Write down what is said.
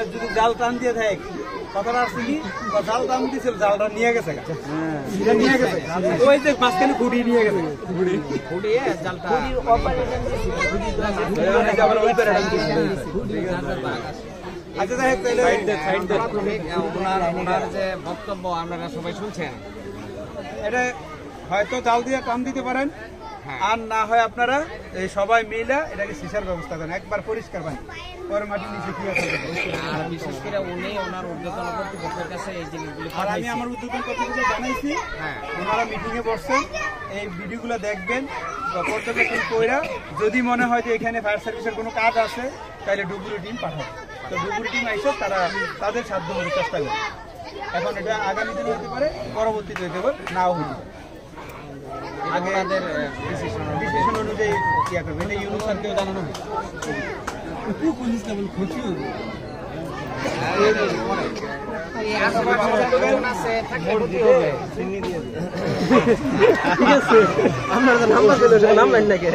যদি জাল টান দিয়ে থাকে কথাটা আসছে কি জাল টান দিয়েছিল জালটা নিয়ে গেছে নিয়ে গেছে ওই যে মাঝখানে খুঁড়ি নিয়ে গেছে খুঁড়িয়ে জালটা আচ্ছা যাই হোক ওনার যে বক্তব্য আপনারা সবাই শুনছেন এটা হয়তো জাল দিয়ে টান দিতে পারেন আর না হয় আপনারা এই সবাই মিলে এটাকে সিসার ব্যবস্থা করেন একবার পরিষ্কার পানি পরে মাটির নিচে কি আছে আর বিশেষ করে উনি ওনার ঊর্ধ্বতন কর্তৃপক্ষের কাছে এই জিনিসগুলো আর আমি আমার ঊর্ধ্বতন কর্তৃপক্ষকে জানাইছি ওনারা মিটিংয়ে বসছেন এই ভিডিওগুলো দেখবেন পর্যবেক্ষণ কইরা যদি মনে হয় যে এখানে ফায়ার সার্ভিসের কোনো কাজ আছে তাহলে ডুবুরি টিম পাঠাবে তো ডুবুরি টিম এসে তারা তাদের সাধ্য মতো চেষ্টা করবে এখন এটা আগামী দিনে হতে পারে পরবর্তীতে হতে পারে নাও হতে পারে আগে ডিসিশন অনুযায়ী ইয়া করবে এটা ইউনুস স্যারকেও জানানো হবে পুলিশ কেবল খুশি হবে ঠিক আছে আপনার নাম্বার নাম লাইন নাকি